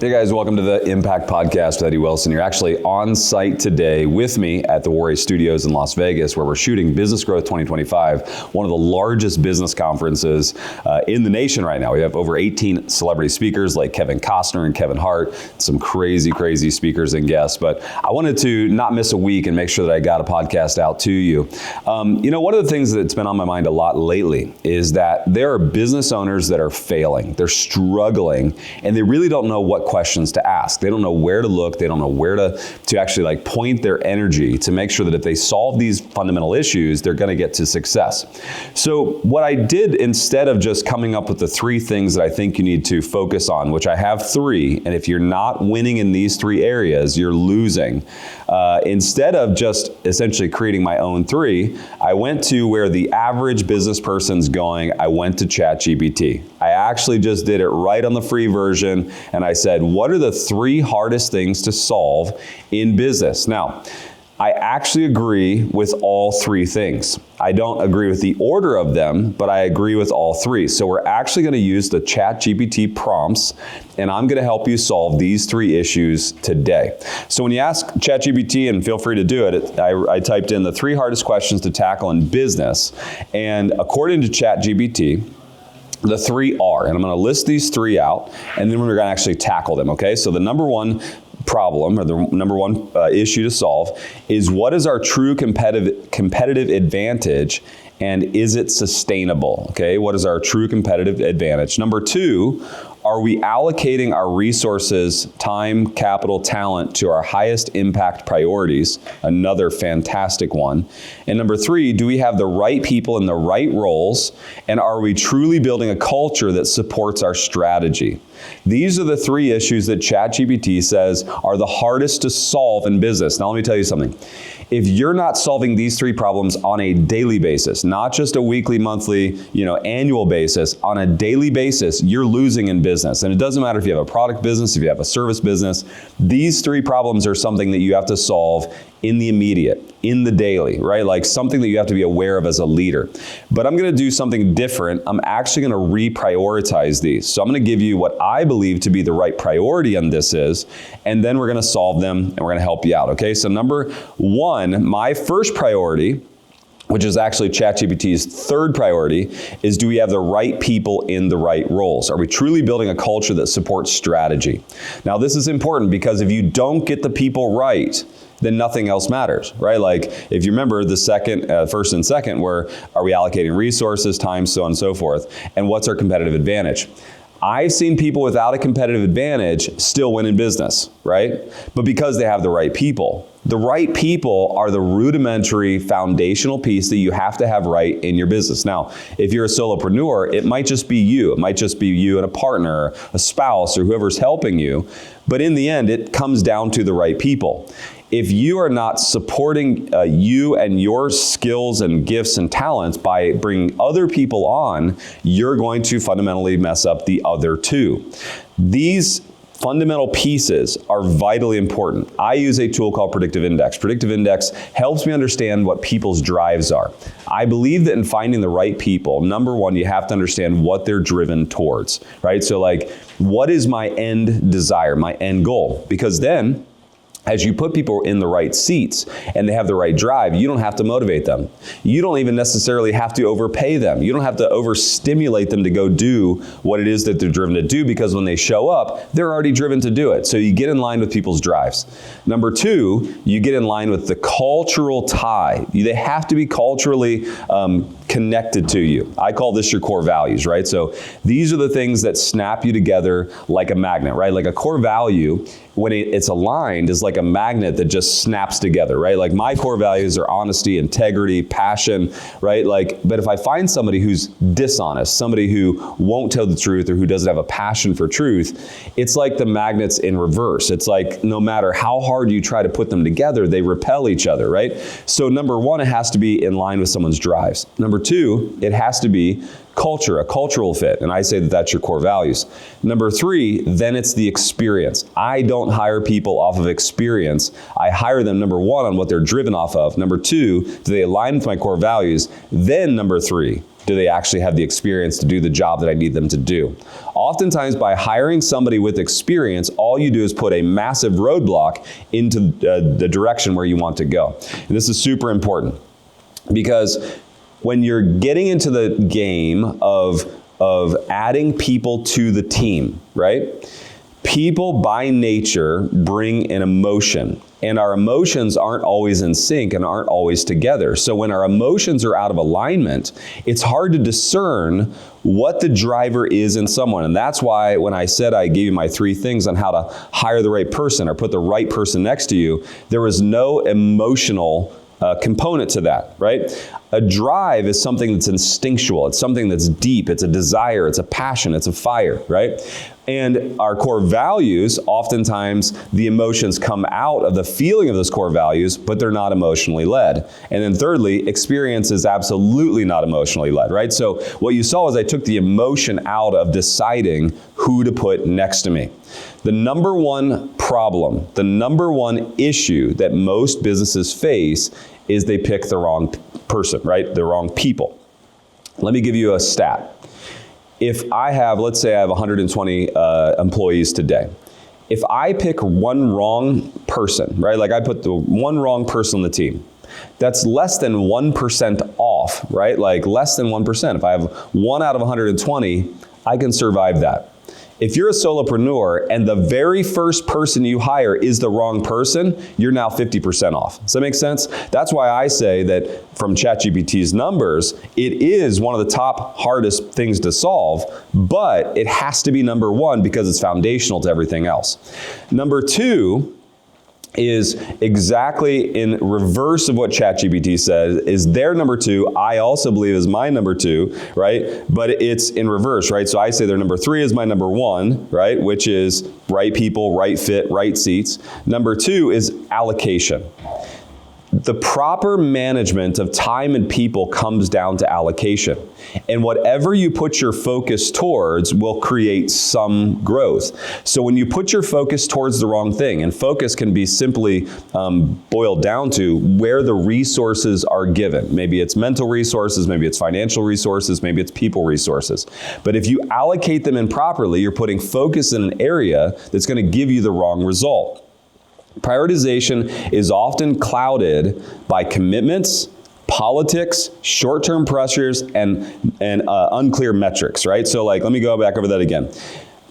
Hey guys, welcome to the Impact Podcast with Eddie Wilson. You're actually on site today with me at the Warrior Studios in Las Vegas, where we're shooting Business Growth 2025, one of the largest business conferences in the nation right now. We have over 18 celebrity speakers like Kevin Costner and Kevin Hart, some crazy speakers and guests. But I wanted to not miss a week and make sure that I got a podcast out to you. One of the things that's been on my mind a lot lately is that there are business owners that are failing. They're struggling, and they really don't know what questions to ask. They don't know where to look. They don't know where to actually point their energy to make sure that if they solve these fundamental issues, they're going to get to success. So what I did, instead of just coming up with the 3 things that I think you need to focus on, which I have 3, and if you're not winning in these 3 areas, you're losing. Instead of just essentially creating my own 3, I went to where the average business person's going. I went to ChatGPT. I actually just did it right on the free version, and I said, what are the 3 hardest things to solve in business? Now, I actually agree with all 3 things. I don't agree with the order of them, but I agree with all 3. So we're actually going to use the ChatGPT prompts, and I'm going to help you solve these 3 issues today. So when you ask ChatGPT, and feel free to do it, I typed in the 3 hardest questions to tackle in business, and according to ChatGPT, the 3 are, and I'm going to list these 3 out, and then we're going to actually tackle them, okay? So the number 1 problem, or the number 1 issue to solve, is what is our true competitive advantage, and is it sustainable, okay? What is our true competitive advantage? Number 2, are we allocating our resources, time, capital, talent to our highest impact priorities? Another fantastic one. And number 3, do we have the right people in the right roles? And are we truly building a culture that supports our strategy? These are the 3 issues that ChatGPT says are the hardest to solve in business. Now let me tell you something. If you're not solving these 3 problems on a daily basis, not just a weekly, monthly, annual basis, on a daily basis, you're losing in business. And it doesn't matter if you have a product business, if you have a service business, these 3 problems are something that you have to solve in the immediate, in the daily, right? Like something that you have to be aware of as a leader. But I'm going to do something different. I'm actually going to reprioritize these. So I'm going to give you what I believe to be the right priority on this is, and then we're going to solve them and we're going to help you out. Okay. So number 1, my first priority, which is actually ChatGPT's 3rd priority, is do we have the right people in the right roles? Are we truly building a culture that supports strategy? Now, this is important because if you don't get the people right, then nothing else matters, right? Like if you remember the first and second, where are we allocating resources, time, so on and so forth, and what's our competitive advantage? I've seen people without a competitive advantage still win in business, right? But because they have the right people. The right people are the rudimentary foundational piece that you have to have right in your business. Now, if you're a solopreneur, it might just be you. It might just be you and a partner, a spouse, or whoever's helping you. But in the end, it comes down to the right people. If you are not supporting you and your skills and gifts and talents by bringing other people on, you're going to fundamentally mess up the other 2. These fundamental pieces are vitally important. I use a tool called Predictive Index. Predictive Index helps me understand what people's drives are. I believe that in finding the right people, number 1, you have to understand what they're driven towards, right? So like, what is my end desire, my end goal? Because then, as you put people in the right seats and they have the right drive, you don't have to motivate them. You don't even necessarily have to overpay them. You don't have to overstimulate them to go do what it is that they're driven to do, because when they show up, they're already driven to do it. So you get in line with people's drives. Number 2, you get in line with the cultural tie. They have to be culturally connected to you. I call this your core values, right? So these are the things that snap you together like a magnet, right? Like a core value, when it's aligned, is like a magnet that just snaps together, right? Like my core values are honesty, integrity, passion, right? But if I find somebody who's dishonest, somebody who won't tell the truth or who doesn't have a passion for truth, it's like the magnets in reverse. It's like no matter how hard you try to put them together, they repel each other, right? So number 1, it has to be in line with someone's drives. Number 2, it has to be culture, a cultural fit, and I say that that's your core values. Number 3, then it's the experience. I don't hire people off of experience. I hire them, number 1, on what they're driven off of. Number 2, do they align with my core values? Then number 3, do they actually have the experience to do the job that I need them to do? Oftentimes, by hiring somebody with experience, all you do is put a massive roadblock into the direction where you want to go. And this is super important, because when you're getting into the game of adding people to the team, right? People by nature bring an emotion, and our emotions aren't always in sync and aren't always together. So when our emotions are out of alignment, it's hard to discern what the driver is in someone. And that's why when I said I gave you my 3 things on how to hire the right person or put the right person next to you, there was no emotional component to that, right? A drive is something that's instinctual. It's something that's deep. It's a desire. It's a passion. It's a fire, right? And our core values, oftentimes the emotions come out of the feeling of those core values, but they're not emotionally led. And then thirdly, experience is absolutely not emotionally led, right? So what you saw is I took the emotion out of deciding who to put next to me. The number 1 problem, the number 1 issue that most businesses face is they pick the wrong person, right? The wrong people. Let me give you a stat. If I have, let's say I have 120 employees today. If I pick one wrong person, right? Like I put the one wrong person on the team, that's less than 1% off, right? Like less than 1%. If I have 1 out of 120, I can survive that. If you're a solopreneur and the very first person you hire is the wrong person, you're now 50% off. Does that make sense? That's why I say that from ChatGPT's numbers, it is one of the top hardest things to solve, but it has to be number 1 because it's foundational to everything else. Number 2 is exactly in reverse of what ChatGPT says, is their number 2. I also believe is my number 2, right? But it's in reverse, right? So I say their number 3 is my number 1, right? Which is right people, right fit, right seats. Number 2 is allocation. The proper management of time and people comes down to allocation. And whatever you put your focus towards will create some growth. So when you put your focus towards the wrong thing, and focus can be simply boiled down to where the resources are given. Maybe it's mental resources, maybe it's financial resources, maybe it's people resources. But if you allocate them improperly, you're putting focus in an area that's going to give you the wrong result. Prioritization is often clouded by commitments, politics, short-term pressures, and unclear metrics, right? So like, let me go back over that again.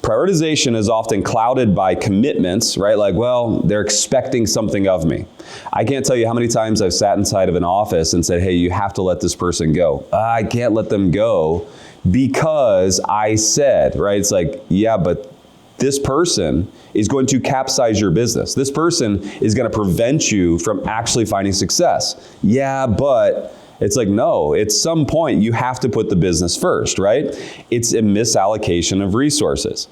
Prioritization is often clouded by commitments, right? Like, well, they're expecting something of me. I can't tell you how many times I've sat inside of an office and said, hey, you have to let this person go. I can't let them go because I said, right? It's like, yeah, but this person is going to capsize your business. This person is going to prevent you from actually finding success. Yeah, but it's like, no, at some point you have to put the business first, right? It's a misallocation of resources.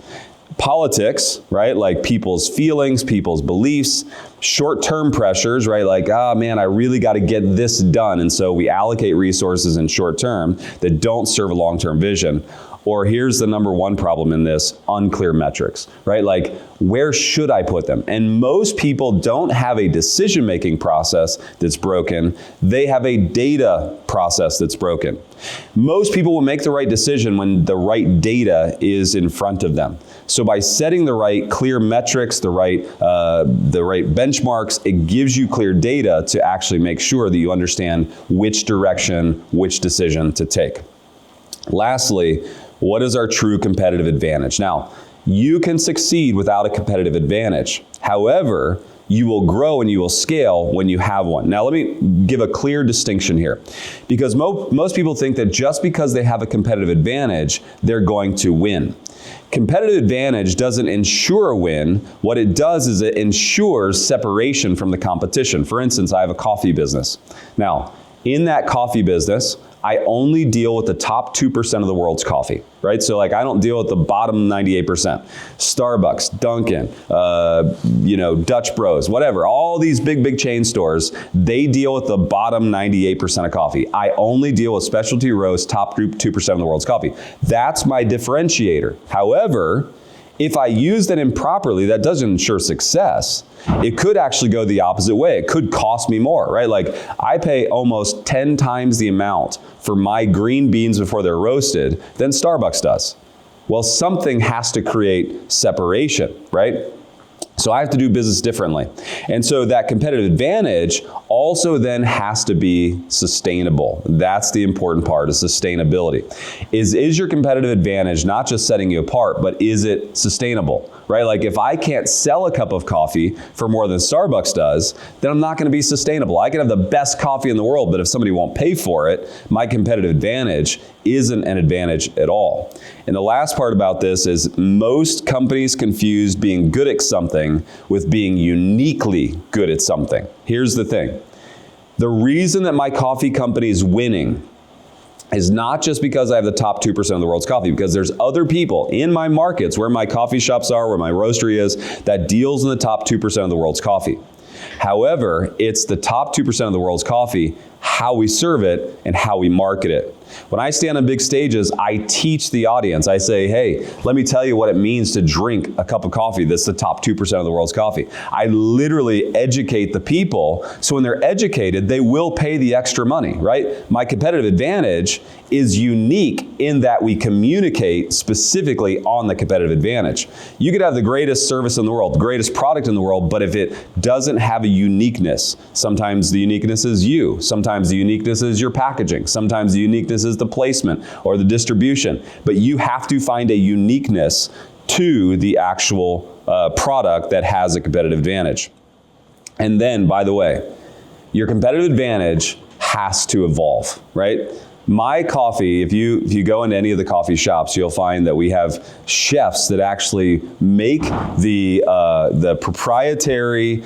Politics, right? Like people's feelings, people's beliefs, short-term pressures, right? Like, oh man, I really got to get this done. And so we allocate resources in short term that don't serve a long-term vision. Or here's the number 1 problem in this, unclear metrics, right? Like, where should I put them? And most people don't have a decision-making process that's broken. They have a data process that's broken. Most people will make the right decision when the right data is in front of them. So by setting the right clear metrics, the right benchmarks, it gives you clear data to actually make sure that you understand which direction, which decision to take. Lastly, what is our true competitive advantage? Now, you can succeed without a competitive advantage. However, you will grow and you will scale when you have one. Now, let me give a clear distinction here, because most people think that just because they have a competitive advantage, they're going to win. Competitive advantage doesn't ensure a win. What it does is it ensures separation from the competition. For instance, I have a coffee business. Now, in that coffee business, I only deal with the top 2% of the world's coffee, right? So like I don't deal with the bottom 98%. Starbucks, Dunkin', Dutch Bros, whatever, all these big chain stores, they deal with the bottom 98% of coffee. I only deal with specialty roast, top group 2% of the world's coffee. That's my differentiator. However, if I use that improperly, that doesn't ensure success. It could actually go the opposite way. It could cost me more, right? Like I pay almost 10 times the amount for my green beans before they're roasted than Starbucks does. Well, something has to create separation, right? So I have to do business differently. And so that competitive advantage also then has to be sustainable. That's the important part, is sustainability. Is your competitive advantage not just setting you apart, but is it sustainable, right? Like if I can't sell a cup of coffee for more than Starbucks does, then I'm not gonna be sustainable. I can have the best coffee in the world, but if somebody won't pay for it, my competitive advantage isn't an advantage at all. And the last part about this is most companies confuse being good at something with being uniquely good at something. Here's the thing. The reason that my coffee company is winning is not just because I have the top 2% of the world's coffee, because there's other people in my markets where my coffee shops are, where my roastery is, that deals in the top 2% of the world's coffee. However, it's the top 2% of the world's coffee, how we serve it and how we market it. When I stand on big stages, I teach the audience. I say, hey, let me tell you what it means to drink a cup of coffee that's the top 2% of the world's coffee. I literally educate the people, so when they're educated, they will pay the extra money, right? My competitive advantage is unique in that we communicate specifically on the competitive advantage. You could have the greatest service in the world, the greatest product in the world, but if it doesn't have a uniqueness, sometimes the uniqueness is you, sometimes the uniqueness is your packaging, sometimes the uniqueness is the placement or the distribution, but you have to find a uniqueness to the actual product that has a competitive advantage. And then, by the way, your competitive advantage has to evolve, right? My coffee, if you go into any of the coffee shops, you'll find that we have chefs that actually make the proprietary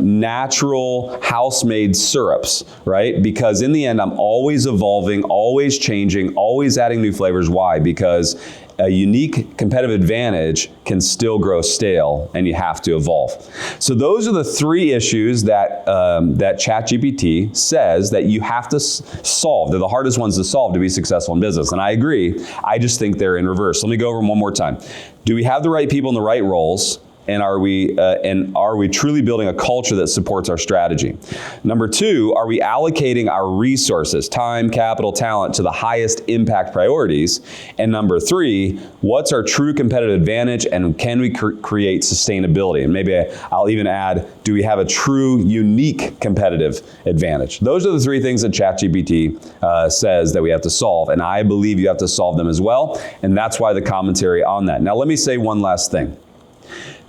natural house-made syrups, right? Because in the end, I'm always evolving, always changing, always adding new flavors. Why? Because a unique competitive advantage can still grow stale, and you have to evolve. So those are the three issues that that ChatGPT says that you have to solve. They're the hardest ones to solve to be successful in business, and I agree. I just think they're in reverse. Let me go over them one more time. Do we have the right people in the right roles? And are we truly building a culture that supports our strategy? Number two, are we allocating our resources, time, capital, talent, to the highest impact priorities? And number three, what's our true competitive advantage, and can we create sustainability? And maybe I'll even add, do we have a true, unique competitive advantage? Those are the three things that ChatGPT says that we have to solve, and I believe you have to solve them as well, and that's why the commentary on that. Now let me say one last thing.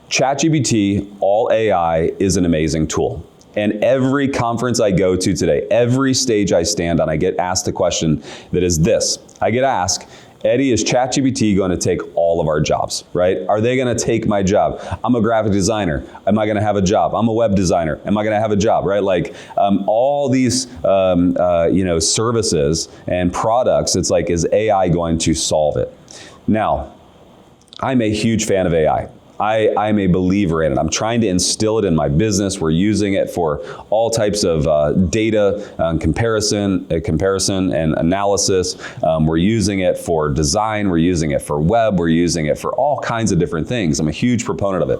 ChatGPT, all AI, is an amazing tool. And every conference I go to today, every stage I stand on, I get asked a question that is this. I get asked, Eddie, is ChatGPT going to take all of our jobs, right? Are they going to take my job? I'm a graphic designer. Am I going to have a job? I'm a web designer. Am I going to have a job, right? Like all these services and products, it's like, is AI going to solve it? Now, I'm a huge fan of AI. I'm a believer in it. I'm trying to instill it in my business. We're using it for all types of data comparison and analysis. We're using it for design. We're using it for web. We're using it for all kinds of different things. I'm a huge proponent of it.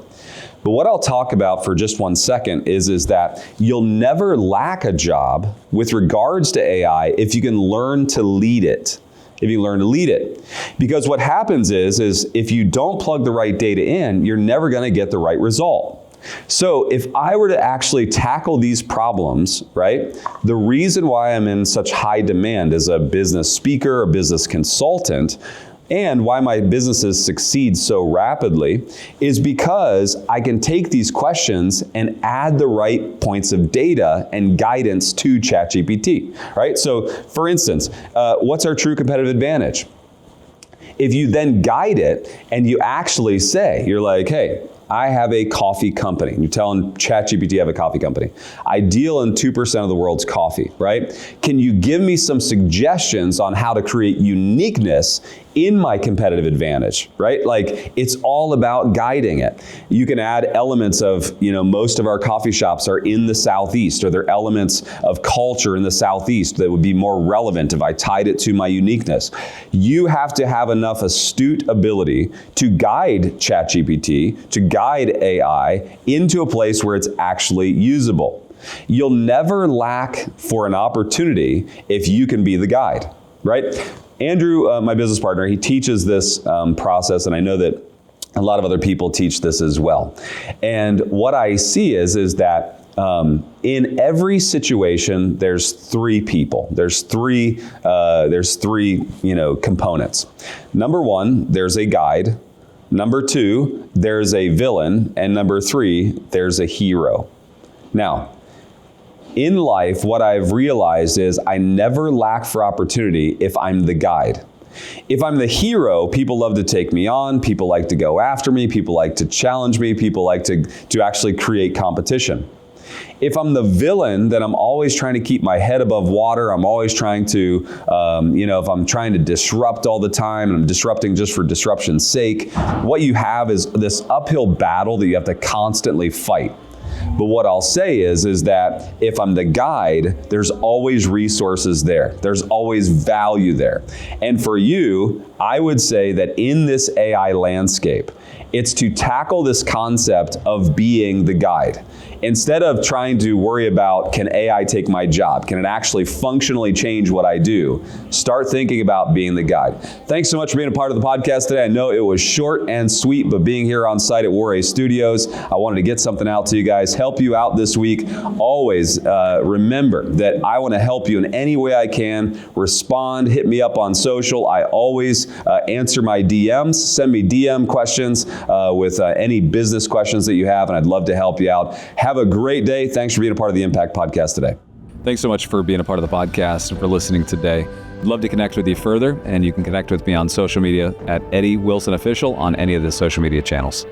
But what I'll talk about for just 1 second is that you'll never lack a job with regards to AI if you can learn to lead it. If you learn to lead it. Because what happens is if you don't plug the right data in, you're never going to get the right result. So if I were to actually tackle these problems, right, the reason why I'm in such high demand as a business speaker, a business consultant, and why my businesses succeed so rapidly is because I can take these questions and add the right points of data and guidance to ChatGPT, right? So for instance, what's our true competitive advantage? If you then guide it and you actually say, you're like, hey, I have a coffee company. You're telling ChatGPT I have a coffee company. I deal in 2% of the world's coffee, right? Can you give me some suggestions on how to create uniqueness in my competitive advantage, right? Like, it's all about guiding it. You can add elements of, most of our coffee shops are in the Southeast, or there are elements of culture in the Southeast that would be more relevant if I tied it to my uniqueness. You have to have enough astute ability to guide ChatGPT, to guide AI into a place where it's actually usable. You'll never lack for an opportunity if you can be the guide, right? Andrew, my business partner, he teaches this process, and I know that a lot of other people teach this as well. And what I see is that in every situation, there's three people. There's three components. Number one, there's a guide. Number two, there's a villain. And number three, there's a hero. Now, in life, what I've realized is I never lack for opportunity if I'm the guide. If I'm the hero, people love to take me on, people like to go after me, people like to challenge me, people like to actually create competition. If I'm the villain, then I'm always trying to keep my head above water. I'm always trying to, if I'm trying to disrupt all the time, and I'm disrupting just for disruption's sake, what you have is this uphill battle that you have to constantly fight. But what I'll say is that if I'm the guide, there's always resources there. There's always value there. And for you, I would say that in this AI landscape, it's to tackle this concept of being the guide. Instead of trying to worry about, can AI take my job? Can it actually functionally change what I do? Start thinking about being the guide. Thanks so much for being a part of the podcast today. I know it was short and sweet, but being here on site at Warray Studios, I wanted to get something out to you guys, help you out this week. Always remember that I want to help you in any way I can. Respond, hit me up on social. I always answer my DMs. Send me DM questions with any business questions that you have, and I'd love to help you out. Have a great day. Thanks for being a part of the Impact Podcast today. Thanks so much for being a part of the podcast and for listening today. I'd love to connect with you further, and you can connect with me on social media at Eddie Wilson Official on any of the social media channels.